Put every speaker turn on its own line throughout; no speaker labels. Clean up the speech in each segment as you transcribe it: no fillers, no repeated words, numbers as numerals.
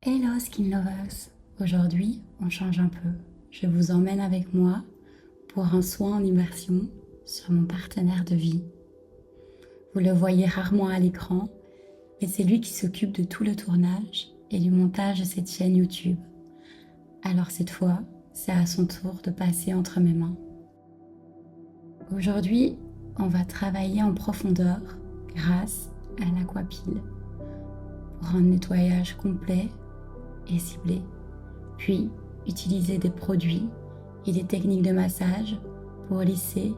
Hello Skin Lovers! Aujourd'hui, on change un peu. Je vous emmène avec moi pour un soin en immersion sur mon partenaire de vie. Vous le voyez rarement à l'écran, mais c'est lui qui s'occupe de tout le tournage et du montage de cette chaîne YouTube. Alors cette fois, c'est à son tour de passer entre mes mains. Aujourd'hui, on va travailler en profondeur grâce à l'aquapile pour un nettoyage complet et ciblé. Puis, utiliser des produits et des techniques de massage pour lisser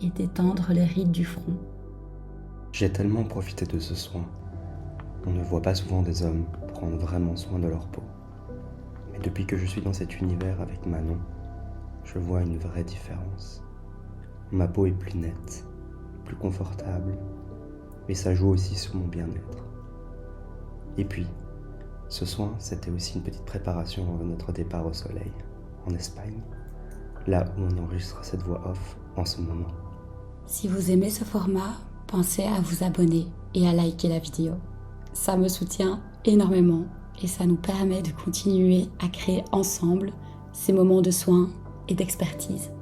et détendre les rides du front.
J'ai tellement profité de ce soin. On ne voit pas souvent des hommes prendre vraiment soin de leur peau. Mais depuis que je suis dans cet univers avec Manon, je vois une vraie différence. Ma peau est plus nette, plus confortable, mais ça joue aussi sur mon bien-être. Et puis, ce soin, c'était aussi une petite préparation avant notre départ au soleil, en Espagne, là où on enregistre cette voix off en ce moment.
Si vous aimez ce format, pensez à vous abonner et à liker la vidéo. Ça me soutient énormément et ça nous permet de continuer à créer ensemble ces moments de soins et d'expertise.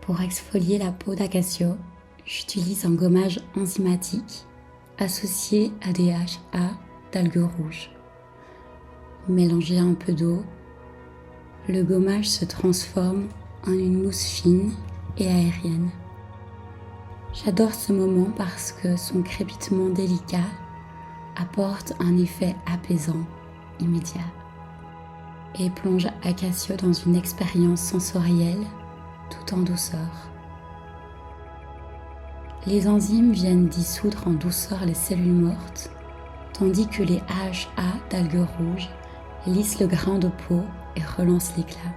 Pour exfolier la peau d'acacia, j'utilise un gommage enzymatique associé à des HA d'algues rouges. Mélangez un peu d'eau, le gommage se transforme en une mousse fine et aérienne. J'adore ce moment parce que son crépitement délicat apporte un effet apaisant immédiat et plonge Acacia dans une expérience sensorielle tout en douceur. Les enzymes viennent dissoudre en douceur les cellules mortes, tandis que les AHA d'algues rouges lissent le grain de peau et relancent l'éclat.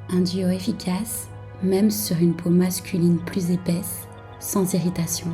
Un duo efficace, même sur une peau masculine plus épaisse, sans irritation.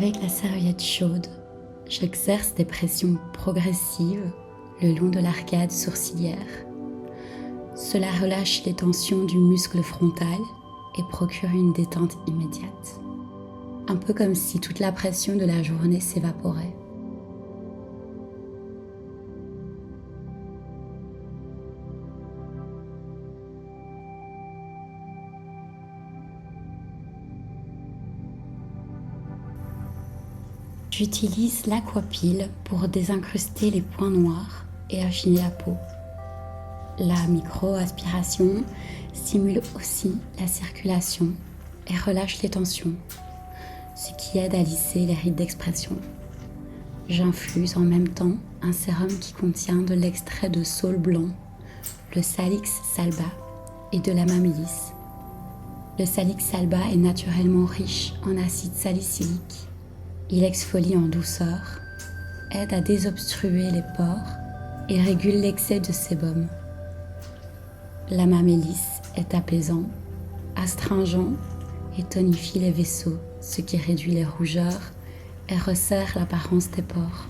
Avec la serviette chaude, j'exerce des pressions progressives le long de l'arcade sourcilière. Cela relâche les tensions du muscle frontal et procure une détente immédiate. Un peu comme si toute la pression de la journée s'évaporait. J'utilise l'aquapile pour désincruster les points noirs et affiner la peau. La micro-aspiration stimule aussi la circulation et relâche les tensions, ce qui aide à lisser les rides d'expression. J'infuse en même temps un sérum qui contient de l'extrait de saule blanc, le Salix Salba et de la mamélis. Le Salix Salba est naturellement riche en acide salicylique. Il exfolie en douceur, aide à désobstruer les pores et régule l'excès de sébum. La mamélis est apaisant, astringent et tonifie les vaisseaux, ce qui réduit les rougeurs et resserre l'apparence des pores.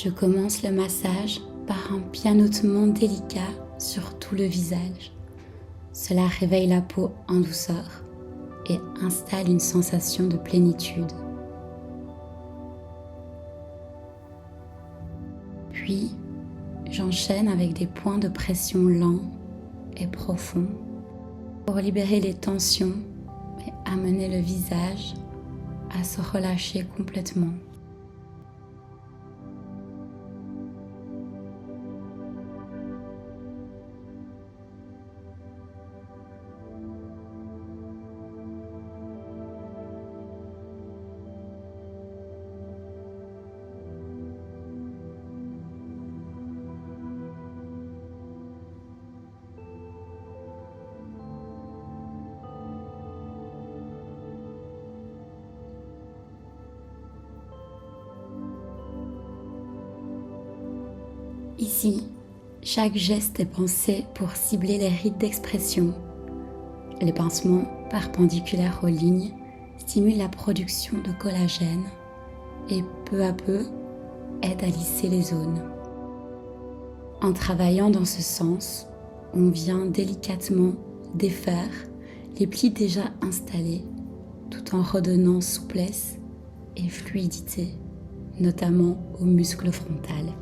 Je commence le massage par un pianotement délicat sur tout le visage. Cela réveille la peau en douceur et installe une sensation de plénitude. Puis, j'enchaîne avec des points de pression lents et profonds pour libérer les tensions et amener le visage à se relâcher complètement. Ici, chaque geste est pensé pour cibler les rides d'expression. Les pincements perpendiculaires aux lignes stimulent la production de collagène et peu à peu aident à lisser les zones. En travaillant dans ce sens, on vient délicatement défaire les plis déjà installés tout en redonnant souplesse et fluidité, notamment au muscle frontal.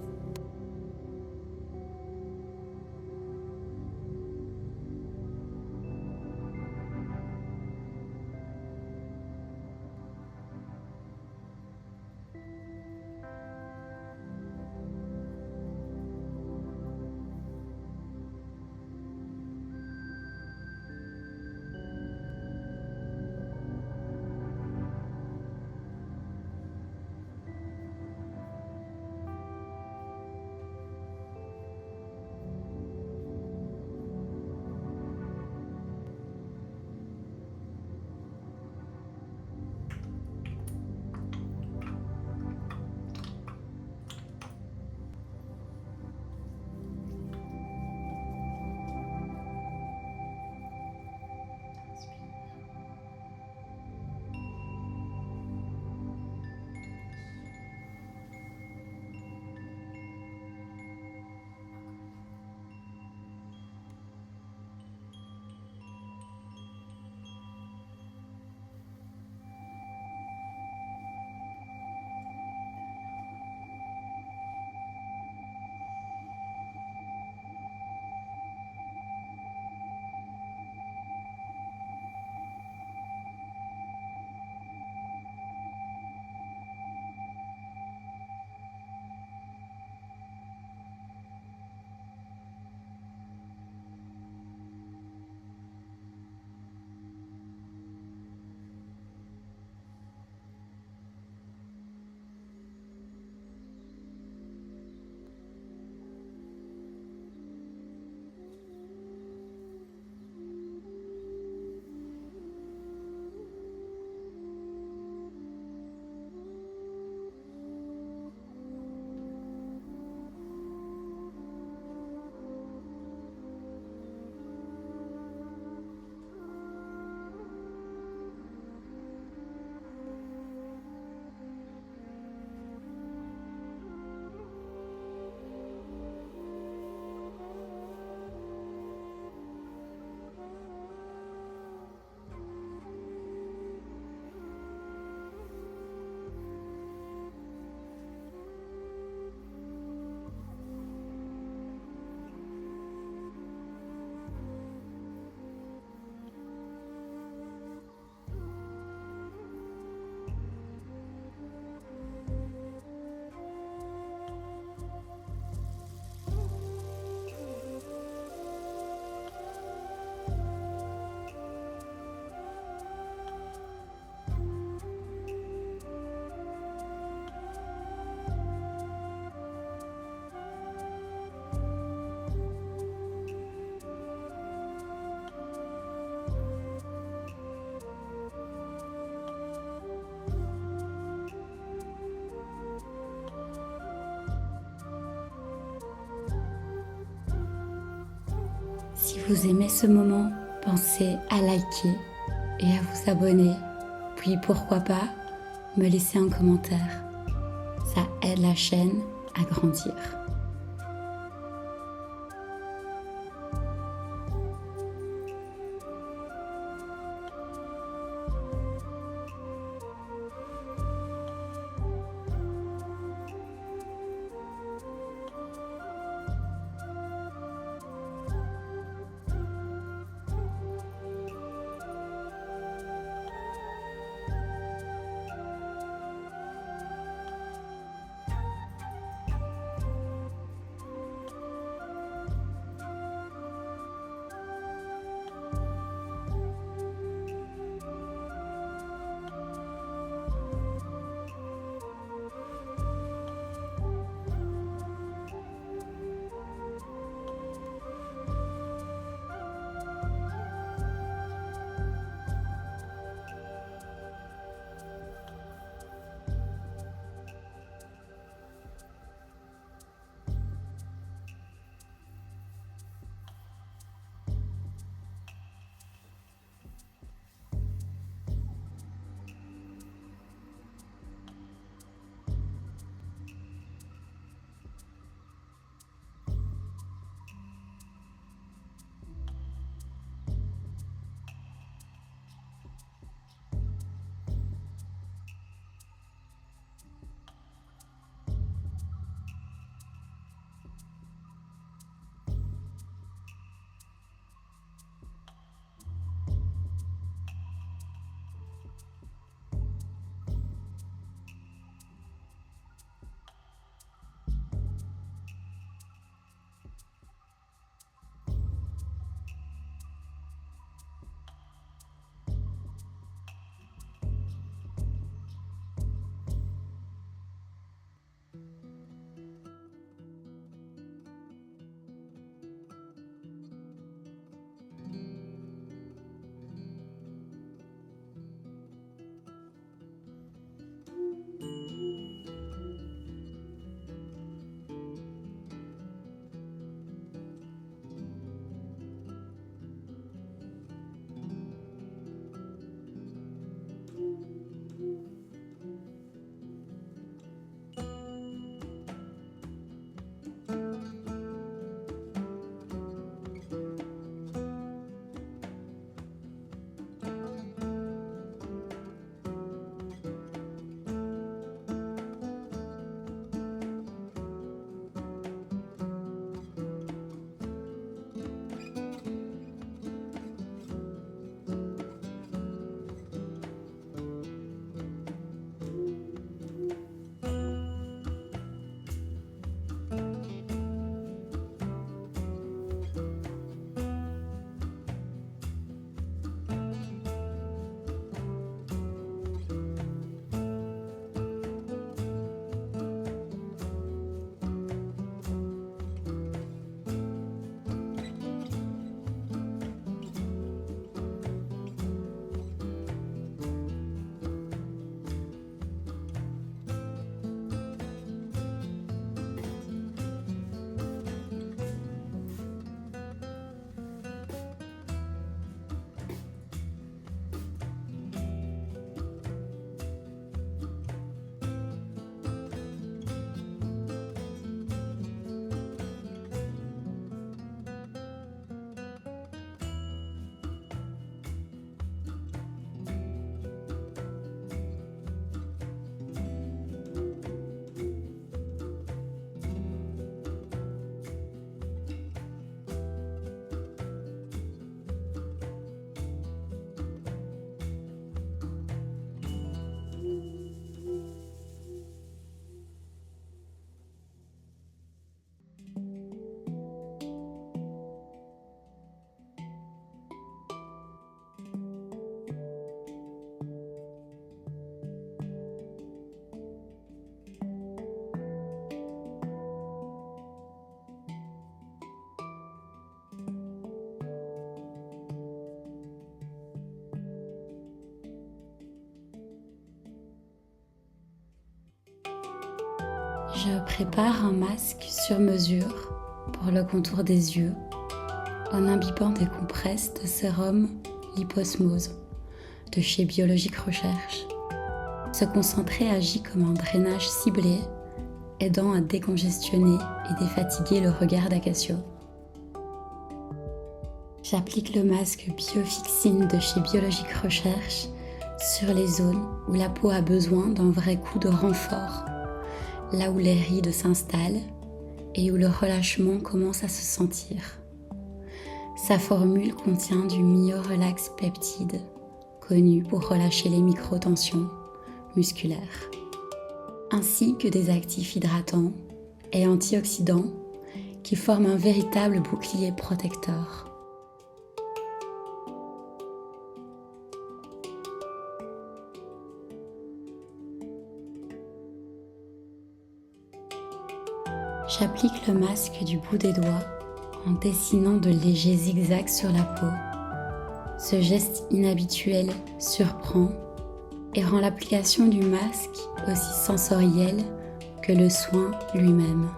Si vous aimez ce moment, pensez à liker et à vous abonner. Puis pourquoi pas, me laisser un commentaire. Ça aide la chaîne à grandir. Je prépare un masque sur mesure pour le contour des yeux en imbibant des compresses de sérum liposmose de chez Biologique Recherche. Ce concentré agit comme un drainage ciblé, aidant à décongestionner et défatiguer le regard d'Acacio. J'applique le masque Biofixine de chez Biologique Recherche sur les zones où la peau a besoin d'un vrai coup de renfort, là où les rides s'installent et où le relâchement commence à se sentir. Sa formule contient du Myorelax peptide, connu pour relâcher les microtensions musculaires, ainsi que des actifs hydratants et antioxydants qui forment un véritable bouclier protecteur. J'applique le masque du bout des doigts en dessinant de légers zigzags sur la peau. Ce geste inhabituel surprend et rend l'application du masque aussi sensorielle que le soin lui-même.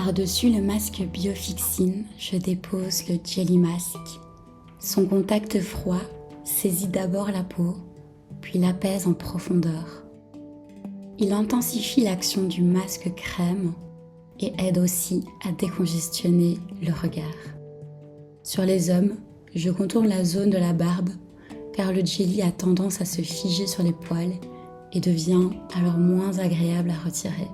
Par-dessus le masque Biofixine, je dépose le Jelly Mask. Son contact froid saisit d'abord la peau, puis l'apaise en profondeur. Il intensifie l'action du masque crème et aide aussi à décongestionner le regard. Sur les hommes, je contourne la zone de la barbe car le jelly a tendance à se figer sur les poils et devient alors moins agréable à retirer.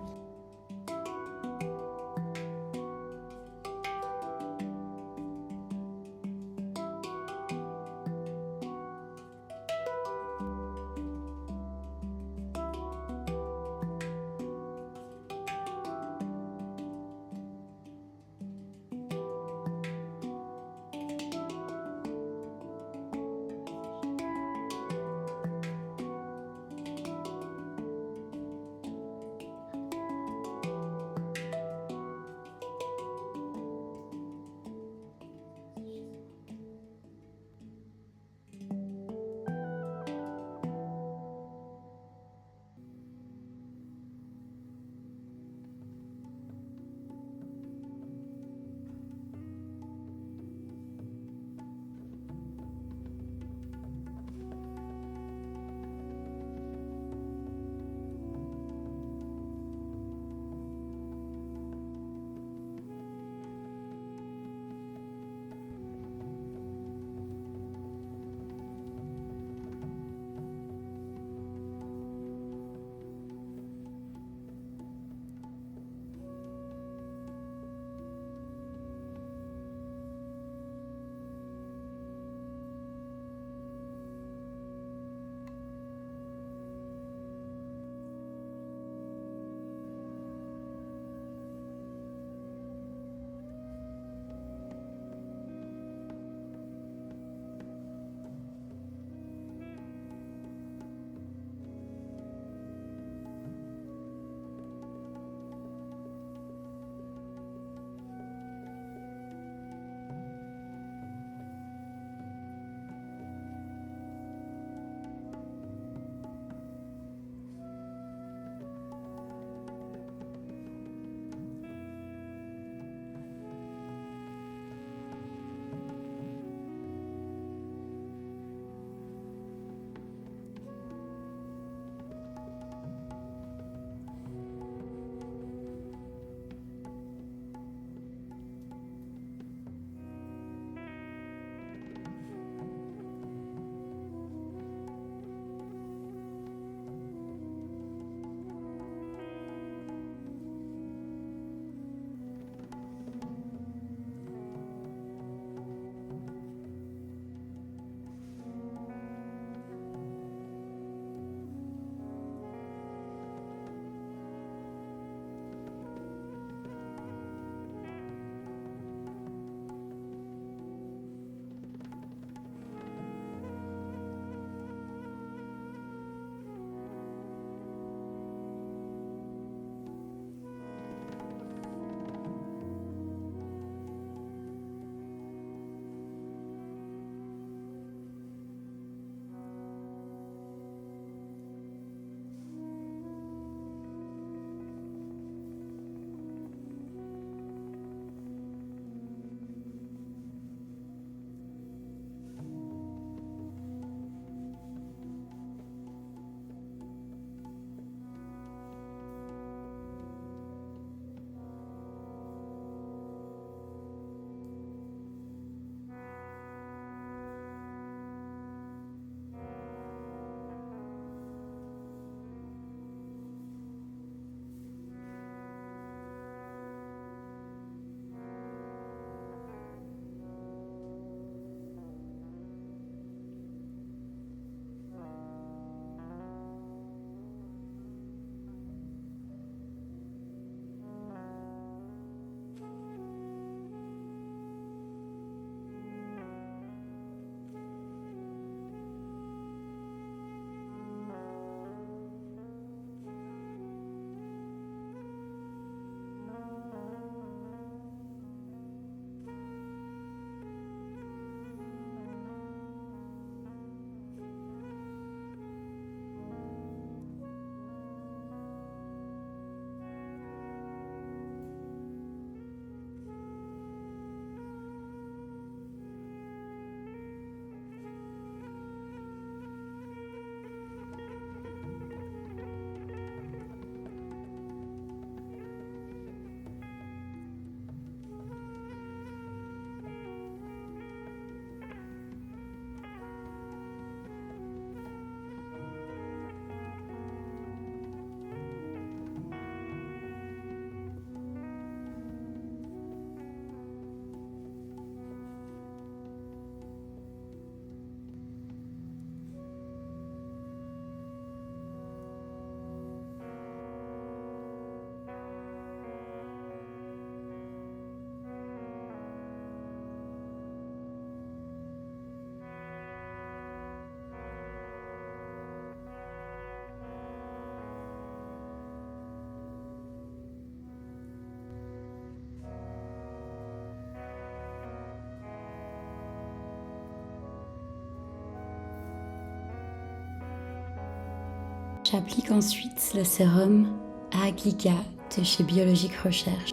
J'applique ensuite le sérum Aglica de chez Biologique Recherche.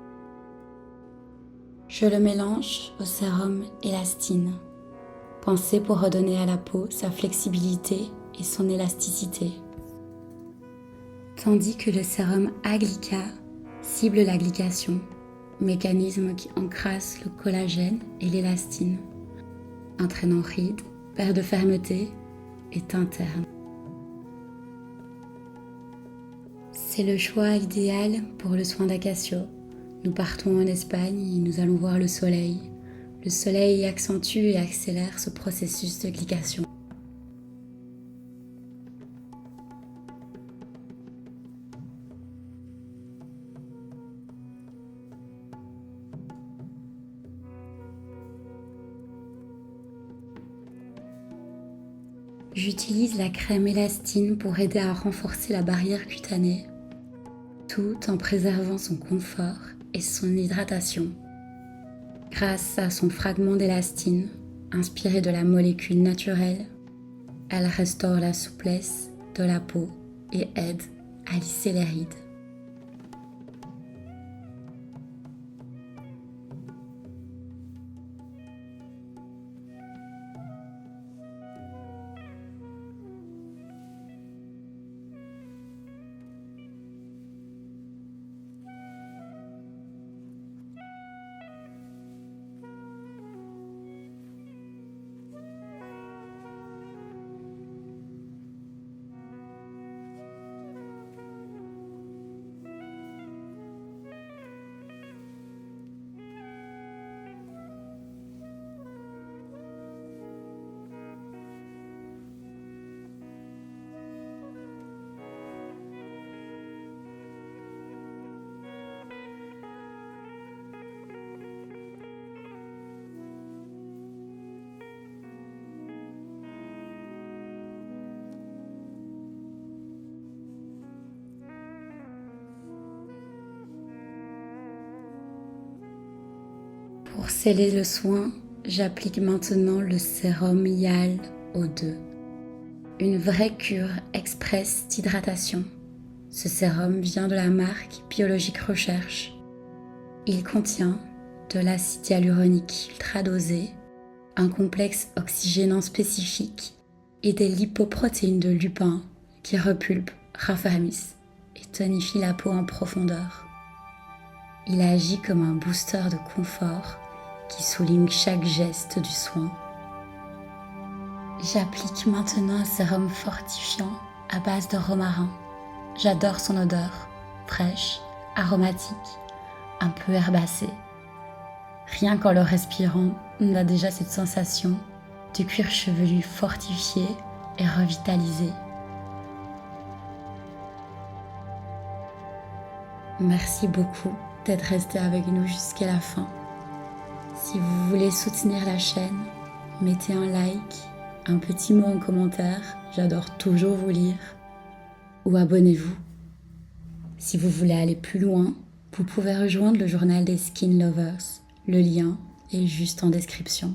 Je le mélange au sérum Elastine, pensé pour redonner à la peau sa flexibilité et son élasticité. Tandis que le sérum Aglica cible la glycation, mécanisme qui encrasse le collagène et l'élastine, entraînant rides, perte de fermeté et teint terne. C'est le choix idéal pour le soin d'Acacio. Nous partons en Espagne et nous allons voir le soleil. Le soleil accentue et accélère ce processus de glycation. J'utilise la crème élastine pour aider à renforcer la barrière cutanée, tout en préservant son confort et son hydratation. Grâce à son fragment d'élastine, inspiré de la molécule naturelle, elle restaure la souplesse de la peau et aide à lisser les rides. Pour sceller le soin, j'applique maintenant le sérum Hyal O2, une vraie cure express d'hydratation. Ce sérum vient de la marque Biologique Recherche. Il contient de l'acide hyaluronique ultra dosé, un complexe oxygénant spécifique et des lipoprotéines de lupin qui repulpent, raffermissent et tonifient la peau en profondeur. Il agit comme un booster de confort qui souligne chaque geste du soin. J'applique maintenant un sérum fortifiant à base de romarin. J'adore son odeur, fraîche, aromatique, un peu herbacée. Rien qu'en le respirant, on a déjà cette sensation de cuir chevelu fortifié et revitalisé. Merci beaucoup d'être resté avec nous jusqu'à la fin. Si vous voulez soutenir la chaîne, mettez un like, un petit mot en commentaire, j'adore toujours vous lire, ou abonnez-vous. Si vous voulez aller plus loin, vous pouvez rejoindre le journal des Skin Lovers. Le lien est juste en description.